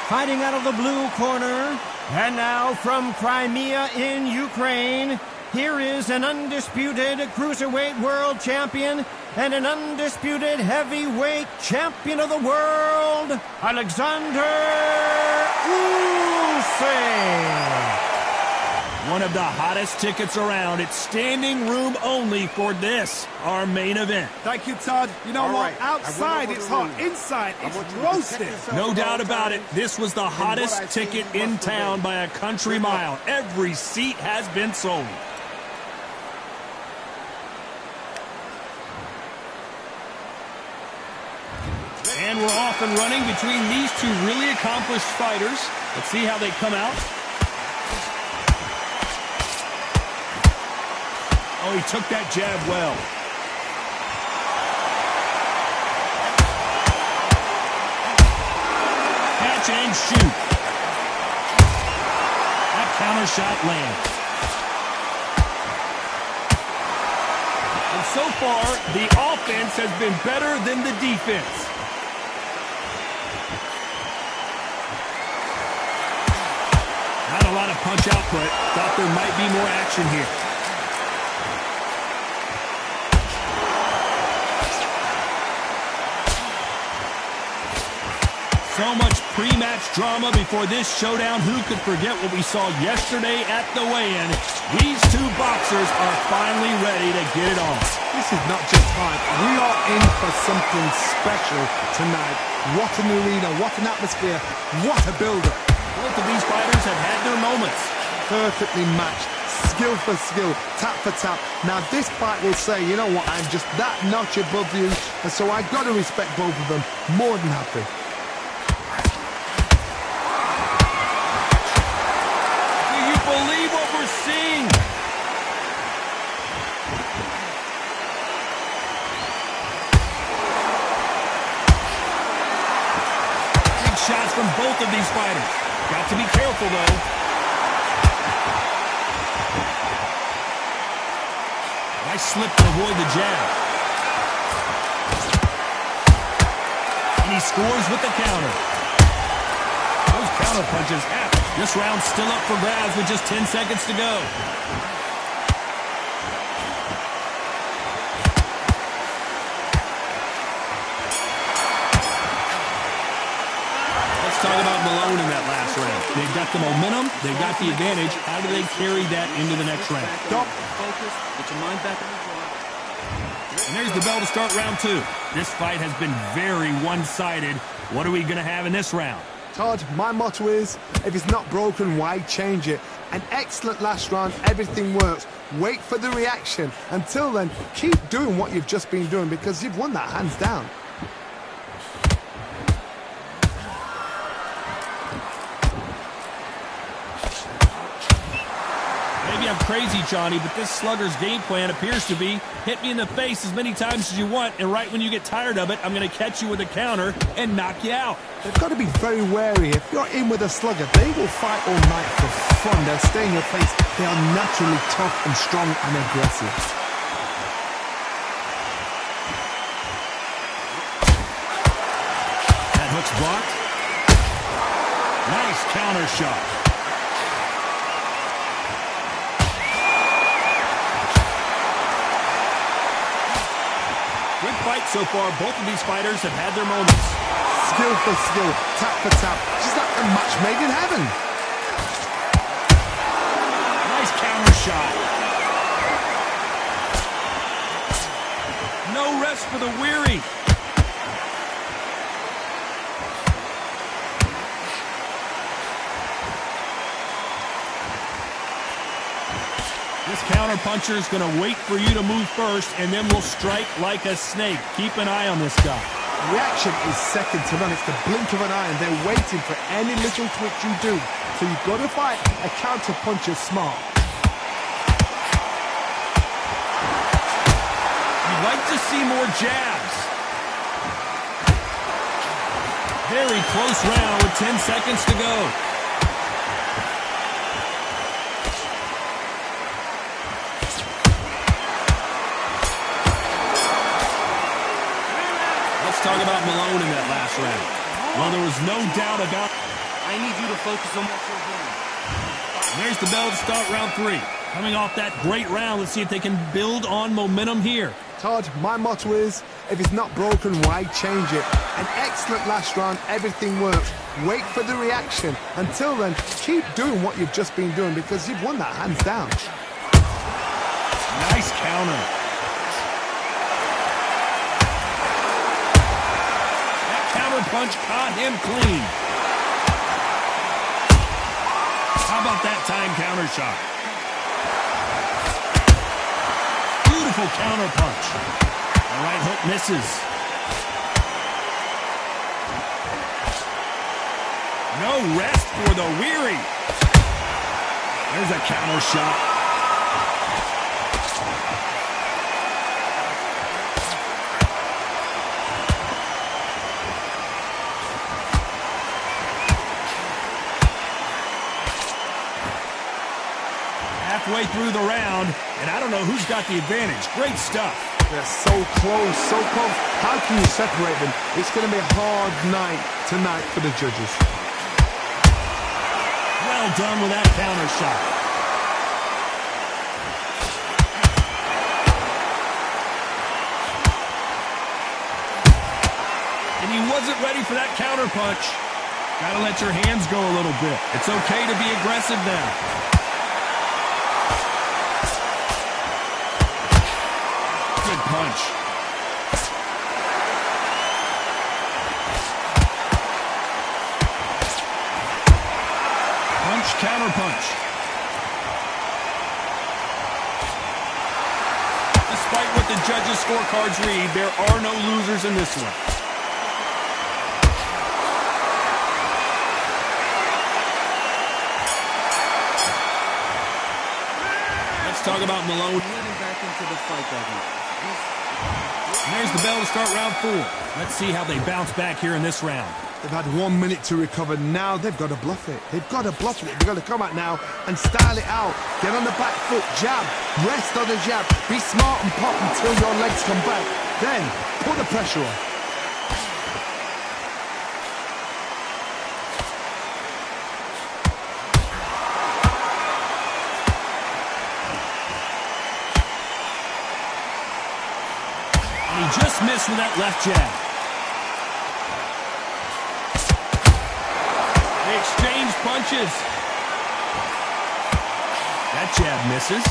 Fighting out of the blue corner, and now from Crimea in Ukraine, here is an undisputed Cruiserweight World Champion and an undisputed Heavyweight Champion of the World, Alexander Usyk. One of the hottest tickets around. It's standing room only for this, our main event. Thank you, Todd. You know what? Outside it's hot. Inside it's roasted. No doubt about it. This was the hottest ticket in town by a country mile. Every seat has been sold. And we're off and running between these two really accomplished fighters. Let's see how they come out. Oh, he took that jab well. Catch and shoot. That counter shot lands. And so far, the offense has been better than the defense. Not a lot of punch output. Thought there might be more action here. So much pre-match drama before this showdown. Who could forget what we saw yesterday at the weigh-in? These two boxers are finally ready to get it on. This is not just hype. We are in for something special tonight. What an arena, what an atmosphere, what a build-up. Both of these fighters have had their moments. Perfectly matched, skill for skill, tap for tap. Now this fight will say, you know what, I'm just that notch above you, and so I've got to respect both of them. More than happy. Believe what we're seeing. Big shots from both of these fighters. Got to be careful, though. Nice slip to avoid the jab. And he scores with the counter. Those counter punches happen. This round's still up for grabs with just 10 seconds to go. Let's talk about Malone in that last round. They've got the momentum, they've got the advantage. How do they carry that into the next round? Focus, get your mind back on the draw. And there's the bell to start round two. This fight has been very one-sided. What are we going to have in this round? Todd, my motto is, if it's not broken, why change it? An excellent last round, everything works. Wait for the reaction. Until then, keep doing what you've just been doing because you've won that hands down. Maybe I'm crazy, Johnny, but this slugger's game plan appears to be hit me in the face as many times as you want, and right when you get tired of it, I'm going to catch you with a counter and knock you out. They've got to be very wary. If you're in with a slugger, they will fight all night for fun. They'll stay in your face. They are naturally tough and strong and aggressive. That hook's blocked. Nice counter shot. Good fight so far. Both of these fighters have had their moments. Skill for skill, tap for tap. Just like a match made in heaven. Nice counter shot. No rest for the weary. This counter puncher is going to wait for you to move first, and then will strike like a snake. Keep an eye on this guy. Reaction is second to none. It's the blink of an eye, and they're waiting for any little twitch you do. So you've got to fight a counter puncher smart. You'd like to see more jabs. Very close round with 10 seconds to go. Let's talk about Malone in that last round. Well, there was no doubt about I need you to focus on what you're doing. There's the bell to start round 3. Coming off that great round, let's see if they can build on momentum here. Todd, my motto is, if it's not broken, why change it? An excellent last round, everything works. Wait for the reaction. Until then, keep doing what you've just been doing because you've won that hands down. Nice counter. That counter punch caught him clean. How about that time counter shot? Beautiful counter punch. The right hook misses. No rest for the weary. There's a counter shot. Halfway through the round, and I don't know who's got the advantage. Great stuff. They're so close, so close. How can you separate them? It's going to be a hard night tonight for the judges. Well done with that counter shot. And he wasn't ready for that counter punch. Gotta let your hands go a little bit. It's okay to be aggressive now. Good punch. Punch, counter punch. Despite what the judges' scorecards read, there are no losers in this one. Let's talk about Malone. Getting back into the fight that night. And there's the bell to start round 4. Let's see how they bounce back here in this round. They've had 1 minute to recover. Now they've got to bluff it. They've got to bluff it. They've got to come out now and style it out. Get on the back foot, jab, rest on the jab. Be smart and pop until your legs come back. Then put the pressure on. And he just missed with that left jab. They exchange punches. That jab misses.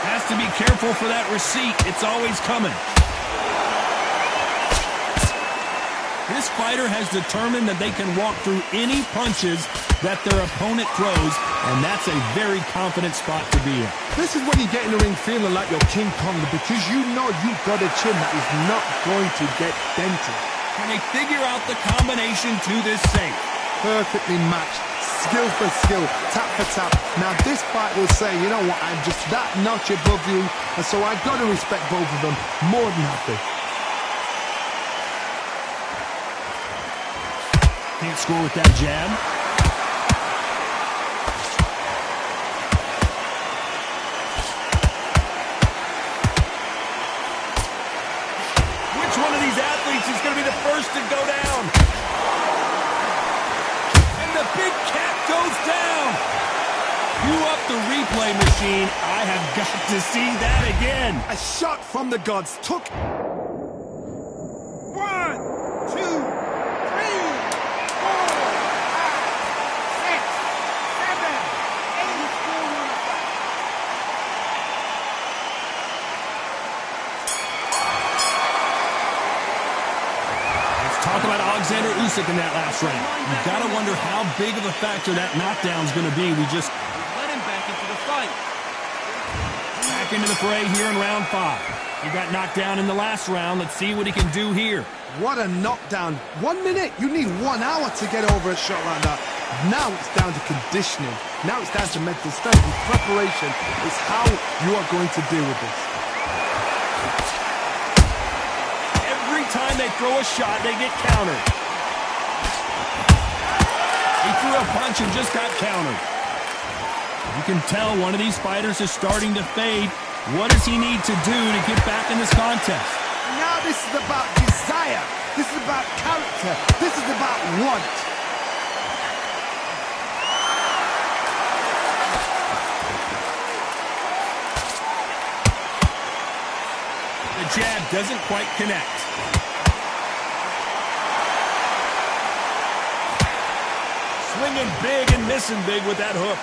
Has to be careful for that receipt. It's always coming. This fighter has determined that they can walk through any punches that their opponent throws, and that's a very confident spot to be in. This is when you get in the ring feeling like you're King Kong because you know you've got a chin that is not going to get dented. Can they figure out the combination to this safe? Perfectly matched, skill for skill, tap for tap. Now this fight will say, you know what, I'm just that notch above you, and so I've got to respect both of them more than happy. Can't score with that jab. Which one of these athletes is going to be the first to go down? And the big cat goes down. Cue up the replay machine. I have got to see that again. A shot from the gods took... 1, 2, 3, 4, 5, 6, 7, 8. Talk about Alexander Usyk in that last round. You've got to wonder how big of a factor that knockdown is going to be. We just Let him back into the fight. back into the fray here in round 5. He got knocked down in the last round. Let's see what he can do here. What a knockdown. 1 minute. You need 1 hour to get over a shot like that. Now it's down to conditioning. Now it's down to mental strength and preparation. It's how you are going to deal with this. Every time they throw a shot, they get countered. He threw a punch and just got countered. You can tell one of these fighters is starting to fade. What does he need to do to get back in this contest? Now this is about desire. This is about character. This is about want. The jab doesn't quite connect. Swinging big and missing big with that hook.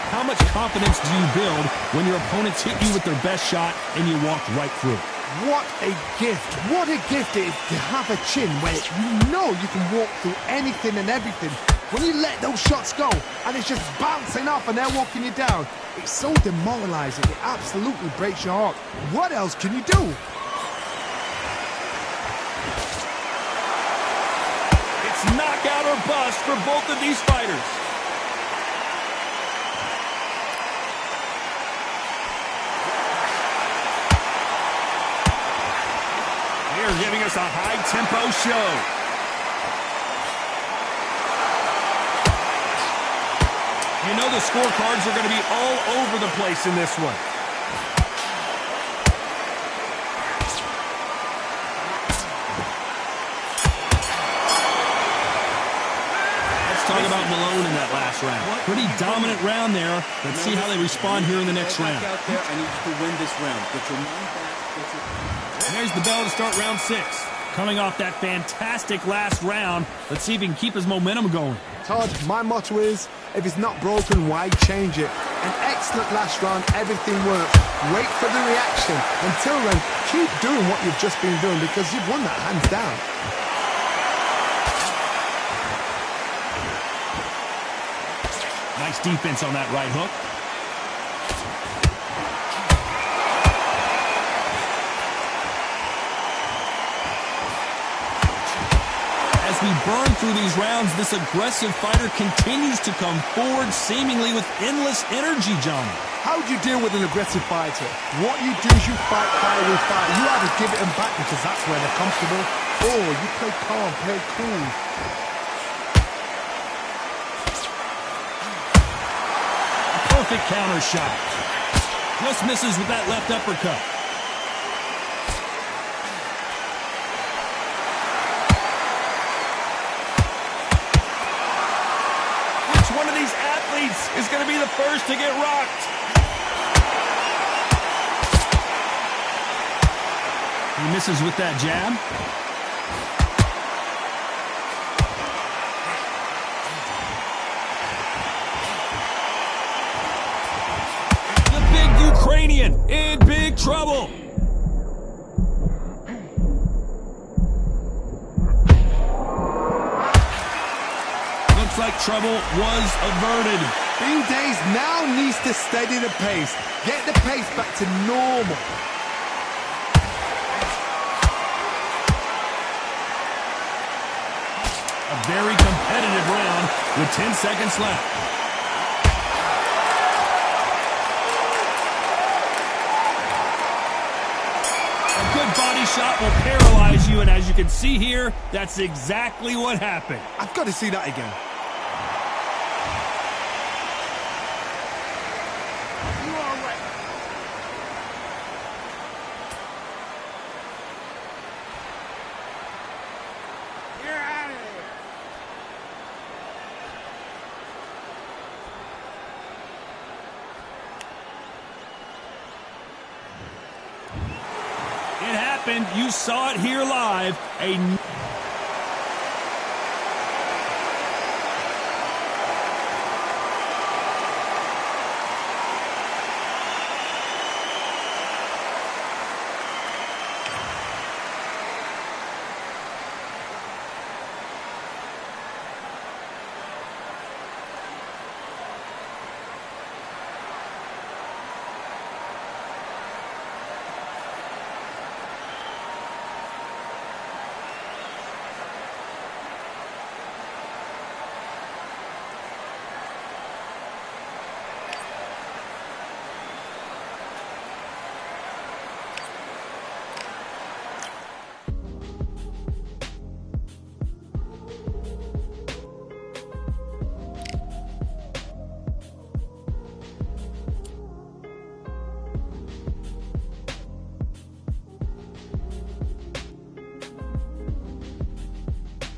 How much confidence do you build when your opponents hit you with their best shot and you walk right through it? What a gift. What a gift it is to have a chin where you know you can walk through anything and everything. When you let those shots go and it's just bouncing off and they're walking you down, it's so demoralizing. It absolutely breaks your heart. What else can you do? It's knockout or bust for both of these fighters. They're giving us a high-tempo show. You know the scorecards are going to be all over the place in this one. Let's talk about Malone in that last round. Pretty dominant round there. Let's see how they respond here in the next round. Out there, I need you to win this round. Get your mind back. There's the bell to start round 6. Coming off that fantastic last round, let's see if he can keep his momentum going. Todd, my motto is, if it's not broken, why change it? An excellent last round, everything works. Wait for the reaction. Until then, keep doing what you've just been doing because you've won that hands down. Nice defense on that right hook. As we burn through these rounds, this aggressive fighter continues to come forward, seemingly with endless energy, Johnny. How do you deal with an aggressive fighter? What you do is you fight fire with fire. You either give it them back because that's where they're comfortable, or you play calm, play cool. A perfect counter shot. Just misses with that left uppercut. One of these athletes is going to be the first to get rocked. He misses with that jab. The big Ukrainian in big trouble. Like trouble was averted. Bing Days now needs to steady the pace. Get the pace back to normal. A very competitive round with 10 seconds left. A good body shot will paralyze you, and as you can see here, that's exactly what happened. I've got to see that again. You saw it here live. A